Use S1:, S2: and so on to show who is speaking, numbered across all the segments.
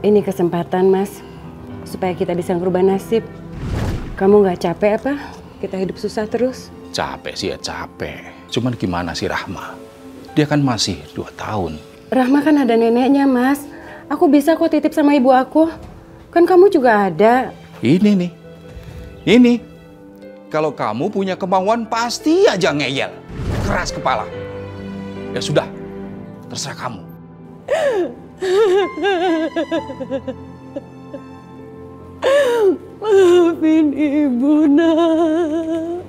S1: Ini kesempatan, Mas, supaya kita bisa ngerubah nasib. Kamu nggak capek apa? Kita hidup susah terus.
S2: Capek sih ya capek. Cuman gimana sih Rahma? Dia kan masih 2 tahun.
S1: Rahma kan ada neneknya, Mas. Aku bisa kok titip sama ibu aku. Kan kamu juga ada.
S2: Ini nih. Ini. Kalau kamu punya kemauan pasti aja ngeyel. Keras kepala. Ya sudah. Terserah kamu.
S1: Maafin ibu, nak.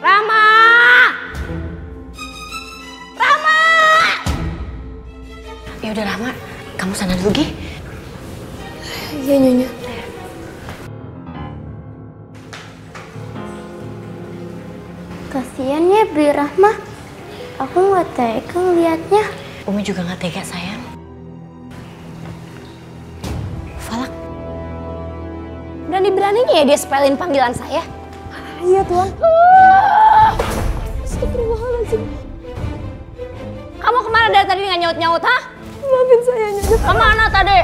S3: Rama! Rama! Ya udah Rama, kamu sana dulu, Gi.
S4: Iya, Nyonya. Kasian ya Bi Rahma. Aku nggak tega ngeliatnya.
S3: Umi juga nggak tega, sayang. Falak. Berani-beraninya ya dia sepelin panggilan saya.
S4: Iya, Tuan. Astagfirullahaladzim.
S3: Kamu kemana dari tadi nggak nyaut-nyaut, ha?
S4: Maafin saya, Nyonya.
S3: Kemana tadi?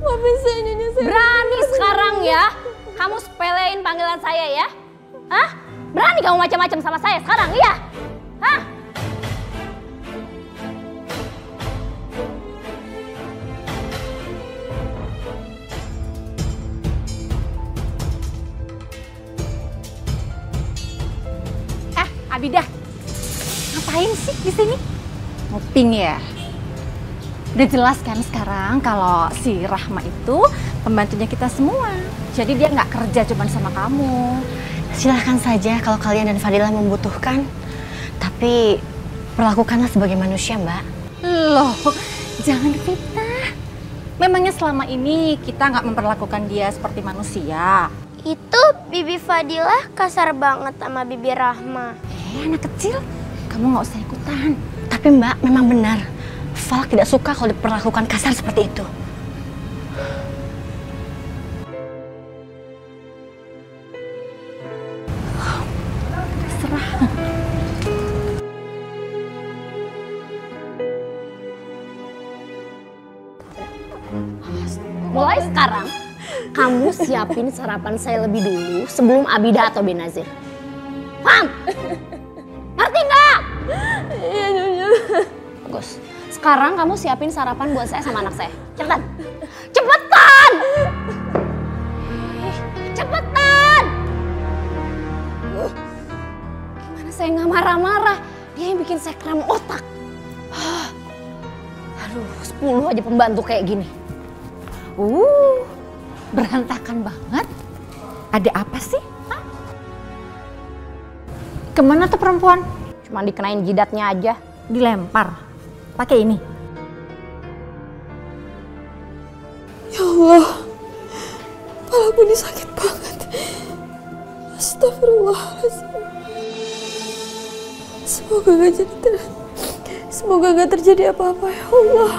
S4: Maafin saya, Nyonya.
S3: Berani sekarang ya, kamu sepelein panggilan saya ya? Hah? Berani kamu macam-macam sama saya sekarang, iya? Hah?
S5: Abidah, ngapain sih di sini? Nguping ya? Udah jelas kan sekarang kalau si Rahma itu pembantunya kita semua. Jadi dia nggak kerja cuma sama kamu.
S3: Silahkan saja kalau kalian dan Fadilah membutuhkan. Tapi perlakukanlah sebagai manusia, Mbak.
S5: Loh, jangan fitnah. Memangnya selama ini kita nggak memperlakukan dia seperti manusia?
S4: Itu Bibi Fadilah kasar banget sama Bibi Rahma.
S5: Anak kecil, kamu nggak usah ikutan.
S3: Tapi Mbak, memang benar. Falak tidak suka kalau diperlakukan kasar seperti itu.
S5: Terserah.
S3: Mulai sekarang, kamu siapin sarapan saya lebih dulu sebelum Abidah atau Benazir. Paham? Ngerti nggak?
S4: Iya, Nyonya.
S3: Bagus. Sekarang kamu siapin sarapan buat saya sama anak saya. Cepetan! Cepetan! Cepetan! Gimana saya nggak marah-marah? Dia yang bikin saya kram otak. Aduh, 10 aja pembantu kayak gini.
S5: Berantakan banget. Ada apa sih? Hah? Kemana tuh perempuan?
S3: Cuma dikenain jidatnya aja.
S5: Dilempar. Pakai ini.
S4: Ya Allah, kepalaku ini sakit banget. Astagfirullahaladzim. Semoga gak terjadi apa-apa ya Allah.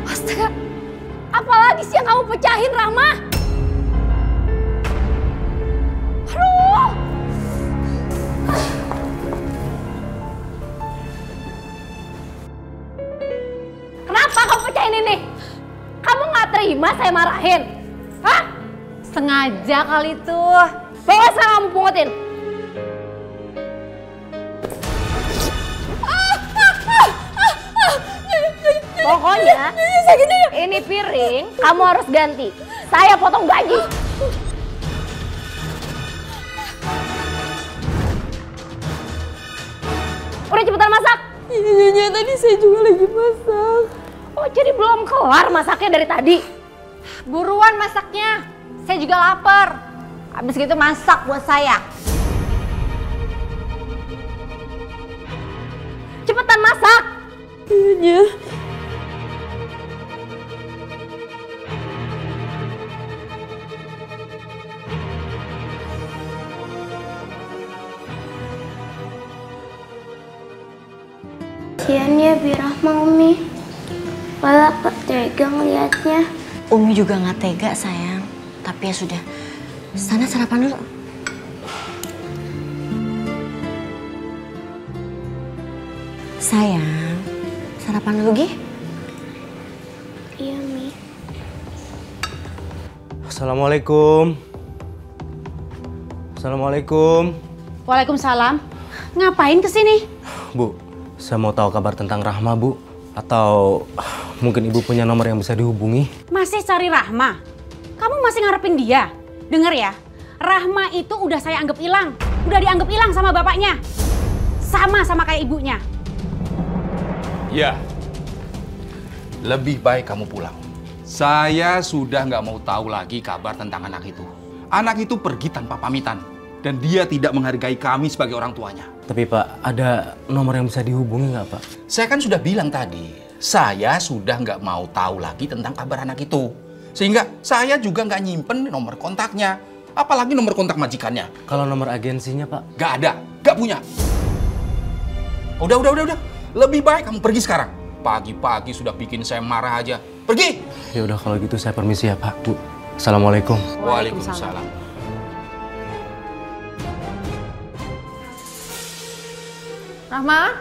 S3: Astaga, apalagi sih yang kamu pecahin, Rahma? Aduh! Kenapa kamu pecahin ini? Kamu nggak terima saya marahin? Hah?
S5: Sengaja kali tuh.
S3: Bawa sekarang kamu pungutin. Pokoknya, ini piring kamu harus ganti. Saya potong gaji. Udah cepetan masak.
S4: Iya, Nyonya, tadi saya juga lagi masak.
S3: Oh, jadi belum kelar masaknya dari tadi?
S5: Buruan masaknya. Saya juga lapar. Habis gitu masak buat saya.
S3: Cepetan masak.
S4: Iya. Kasian ya Bi Rahma, Umi. Malah gak tega ngeliatnya.
S3: Umi juga nggak tega sayang. Tapi ya sudah, sana sarapan dulu. Sayang, sarapan dulu Gi.
S4: Iya Mi.
S6: Assalamualaikum. Assalamualaikum.
S5: Waalaikumsalam. Ngapain kesini?
S6: Bu, saya mau tahu kabar tentang Rahma, Bu. Atau mungkin Ibu punya nomor yang bisa dihubungi?
S5: Masih cari Rahma? Kamu masih ngarepin dia? Dengar ya, Rahma itu udah saya anggap hilang. Udah dianggap hilang sama bapaknya. Sama kayak ibunya.
S2: Ya, lebih baik kamu pulang. Saya sudah nggak mau tahu lagi kabar tentang anak itu. Anak itu pergi tanpa pamitan. Dan dia tidak menghargai kami sebagai orang tuanya.
S6: Tapi Pak, ada nomor yang bisa dihubungi nggak Pak?
S2: Saya kan sudah bilang tadi, saya sudah nggak mau tahu lagi tentang kabar anak itu. Sehingga saya juga nggak nyimpen nomor kontaknya. Apalagi nomor kontak majikannya.
S6: Kalau nomor agensinya Pak?
S2: Nggak ada, nggak punya. Udah. Lebih baik kamu pergi sekarang. Pagi-pagi sudah bikin saya marah aja. Pergi!
S6: Ya udah kalau gitu saya permisi ya Pak, Bu. Assalamualaikum.
S2: Waalaikumsalam.
S5: Rahma?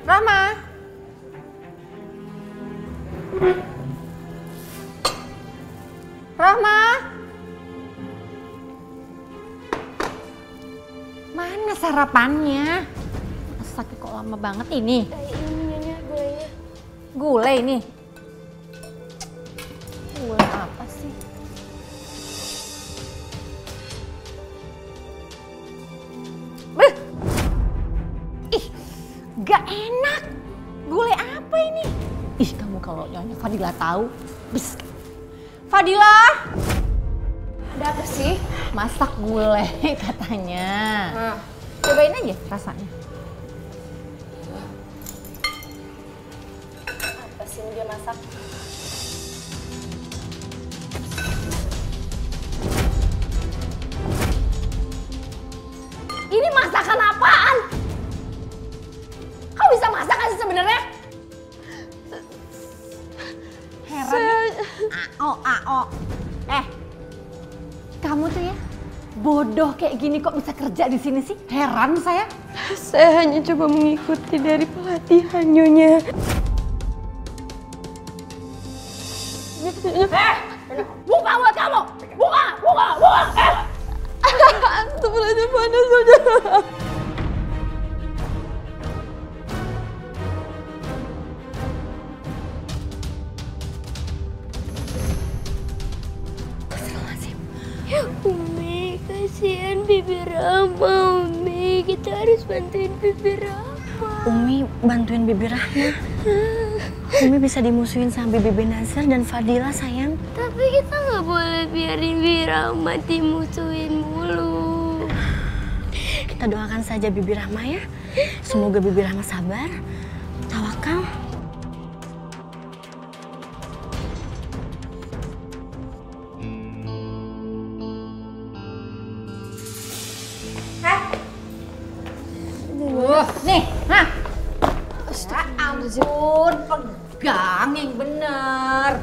S5: Rahma? Rahma? Mana sarapannya? Masaknya kok lama banget ini?
S4: Ini gulanya.
S5: Gulai ini? Gulai apa sih? Gak enak. Gulai apa ini? Ih, kamu kalau Nyonya Fadila tahu. Bis. Fadila! Ada apa sih? Masak gulai katanya. Cobain aja rasanya. Apa sih yang dia masak? Ini masakan apaan? Kau bisa masak kan sebenarnya? Heran. Ao. Kamu tuh ya bodoh kayak gini kok bisa kerja di sini sih? Heran saya.
S1: Saya hanya coba mengikuti dari pelatihan Nyonya.
S5: Buka mulut kamu! Buka!
S1: Astagfirullahaladzim, panas Nyonya.
S4: Umi, kasihan Bibi Rahma, Umi. Kita harus bantuin Bibi Rahma.
S3: Umi bantuin Bibi Rahma. Umi bisa dimusuhin sama Bibi Benazir dan Fadila sayang.
S4: Tapi kita nggak boleh biarin Bibi Rahma dimusuhin mulu.
S3: Kita doakan saja Bibi Rahma ya. Semoga Bibi Rahma sabar, tawakal.
S5: Nih, nah. Ya ampun, pegang yang bener.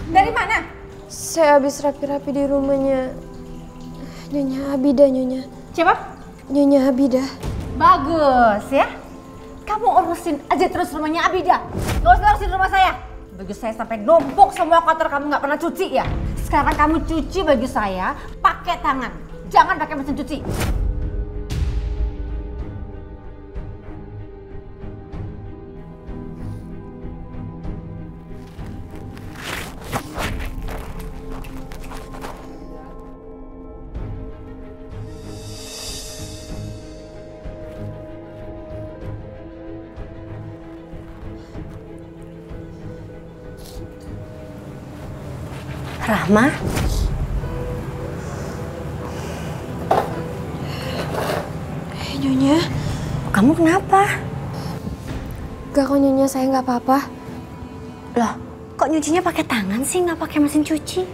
S5: Dari mana?
S1: Saya habis rapi-rapi di rumahnya Nyonya Abidah, Nyonya.
S5: Siapa?
S1: Nyonya Abidah.
S5: Bagus ya. Kamu urusin aja terus rumahnya Abidah. Gak usah urusin rumah saya. Baju saya sampai numpuk semua kotor, kamu nggak pernah cuci ya. Sekarang kamu cuci baju saya pakai tangan. Jangan pakai mesin cuci.
S3: Rahma?
S1: Nyonya?
S3: Kamu kenapa?
S1: Gak kok Nyonya, saya nggak apa-apa.
S3: Loh, kok nyucinya pakai tangan sih, nggak pakai mesin cuci?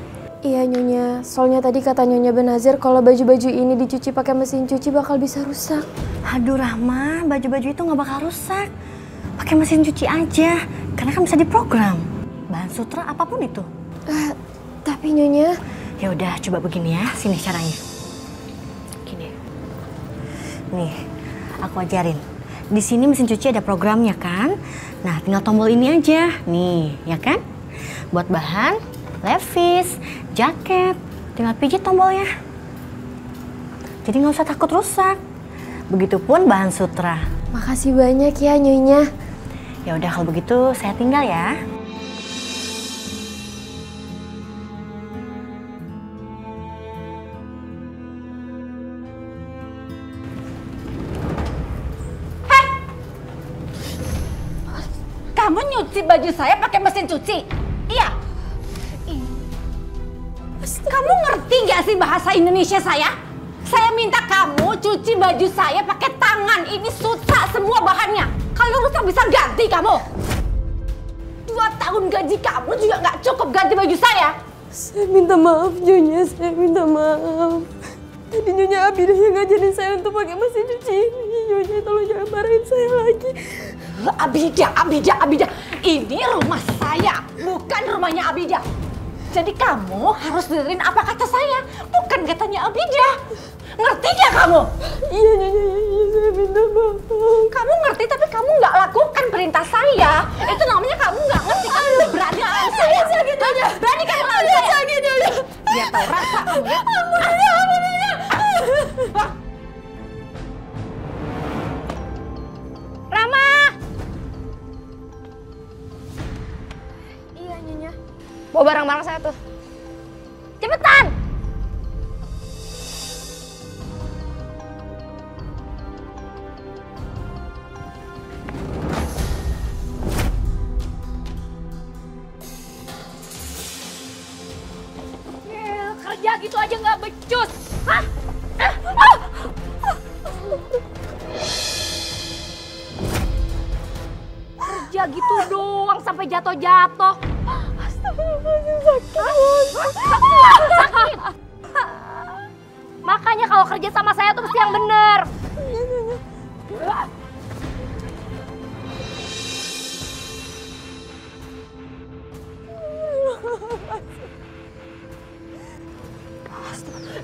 S4: Iya Nyonya, soalnya tadi kata Nyonya Benazir kalau baju-baju ini dicuci pakai mesin cuci bakal bisa rusak.
S3: Aduh Rahma, baju-baju itu nggak bakal rusak. Pakai mesin cuci aja, karena kan bisa diprogram. Bahan sutra apapun itu.
S4: Tapi Nyonya...
S3: Ya udah, coba begini ya, sini caranya. Gini. Nih, aku ajarin. Di sini mesin cuci ada programnya kan? Nah, tinggal tombol ini aja. Nih, ya kan? Buat bahan, levis, jaket, tinggal pijit tombolnya. Jadi nggak usah takut rusak. Begitupun bahan sutra.
S4: Makasih banyak ya Nyonya.
S3: Ya udah kalau begitu saya tinggal ya.
S5: Kamu nyuci baju saya pakai mesin cuci? Iya. Kamu ngerti gak sih bahasa Indonesia saya? Saya minta kamu cuci baju saya pakai tangan. Ini sutra semua bahannya. Kalau rusak bisa ganti kamu. 2 tahun gaji kamu juga gak cukup ganti baju saya.
S4: Saya minta maaf Nyonya, saya minta maaf. Tadi Nyonya Abidah yang ngajarin saya untuk pakai mesin cuci ini. Nyonya tolong jangan marahin saya lagi.
S5: Abidah. Ini rumah saya, bukan rumahnya Abidah. Jadi kamu harus dengerin apa kata saya, bukan katanya Abidah. Ngerti gak kamu?
S4: Iya Nyonya, saya minta maaf.
S5: Kamu ngerti tapi kamu nggak lakukan perintah saya. Itu namanya kamu nggak ngerti. Kamu berani lawan saya. Sakit Nyonya. Berani kamu lawan saya. Sakit Nyonya. Biar tahu rasa kamu ya.
S3: Rama!
S4: Iya Nyonya.
S3: Bawa barang-barang saya tuh. Cepetan!
S5: Kerja gitu aja nggak becus. Hah? Kerja gitu doang sampai jatuh-jatuh.
S4: Astagfirullahaladzim,
S5: Sakit. Makanya kalau kerja sama saya tuh mesti yang bener.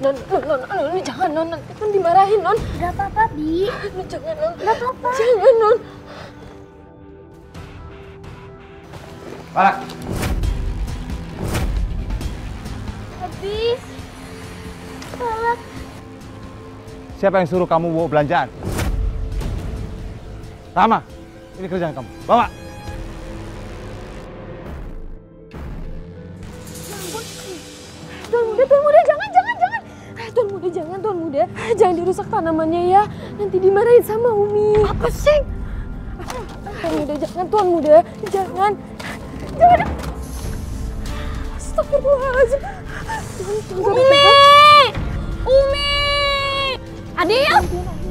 S4: Non, jangan Non, nanti kan dimarahin Non.
S3: Gak apa-apa, Bi.
S4: Jangan Non.
S3: Gak apa-apa.
S4: Jangan Non.
S2: Pak.
S3: Habis. Salah.
S7: Siapa yang suruh kamu bawa belanjaan? Rama, ini kerjaan kamu. Bawa.
S4: Tuan Muda, jangan. Tuan Muda. Jangan dirusak tanamannya ya. Nanti dimarahin sama Umi.
S3: Apa sih?
S4: Tuan Muda, jangan. Astagfirullahaladzim.
S3: Umi! Adil!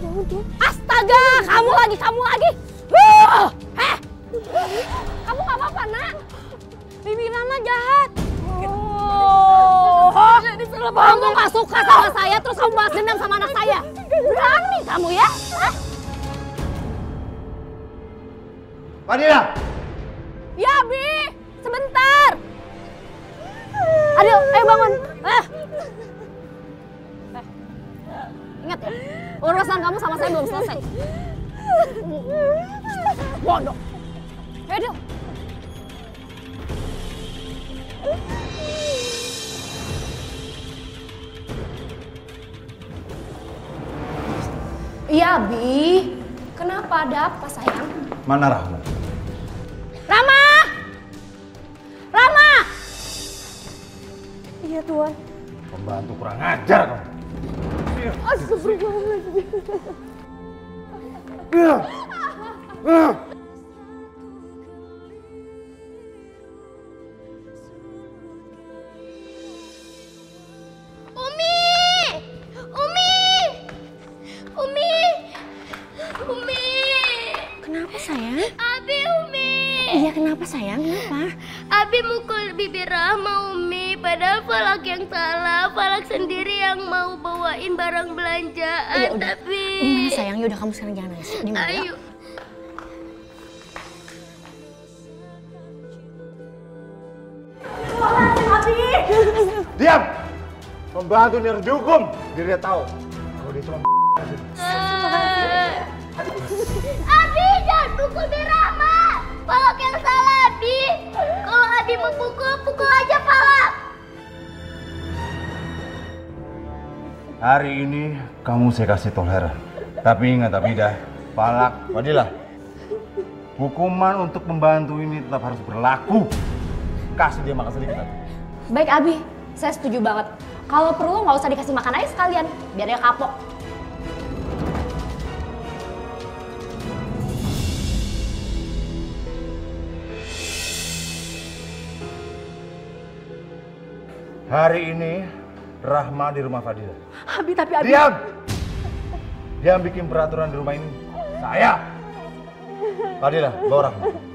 S4: Jangan, Tuan.
S3: Astaga, kamu lagi. Kamu gak apa-apa, Nak? Bibi Rama jahat. Kamu gak suka sama saya, terus kamu balas dendam sama anak saya. Berani kamu ya? Hah?
S7: Fadila!
S3: Ya, Bi. Sebentar. Adil, ayo bangun. Ingat ya, urusan kamu sama saya belum selesai. Bodoh. Adil. Iya, Bi. Kenapa? Ada apa, sayang?
S7: Mana Rahma?
S3: Rama! Rama!
S4: Iya, Tuan.
S7: Pembantu kurang ajar kamu.
S4: Astagfirullahaladzim.
S3: Kenapa, sayang?
S4: Abi, Umi.
S3: Iya, kenapa, sayang? Kenapa?
S4: Abi mukul bibir Rahma, Umi. padahal Falak yang salah. Falak sendiri yang mau bawain barang belanjaan, tapi...
S3: Gimana sayang? Yaudah kamu sekarang jangan nangis. Ini mana?
S4: Ayo.
S7: Diam! Pembantu ini harus dihukum. Biar dia tahu kalau dia cuma
S4: Abi, jangan pukul di Rahma. Falak yang salah, Abi. Kalau Abi mau pukul, pukul aja Falak.
S7: Hari ini kamu saya kasih toleran. Tapi ingat Abidah, Falak, Fadilah. Hukuman untuk pembantu ini tetap harus berlaku. Kasih dia makan sedikit lagi.
S8: Baik Abi, saya setuju banget. Kalau perlu nggak usah dikasih makan aja sekalian, biar dia kapok.
S7: Hari ini Rahma di rumah Fadilah.
S8: Abi, tapi Abi...
S7: Diam! Dia bikin peraturan di rumah ini. Saya! Fadilah, bawa Rahma.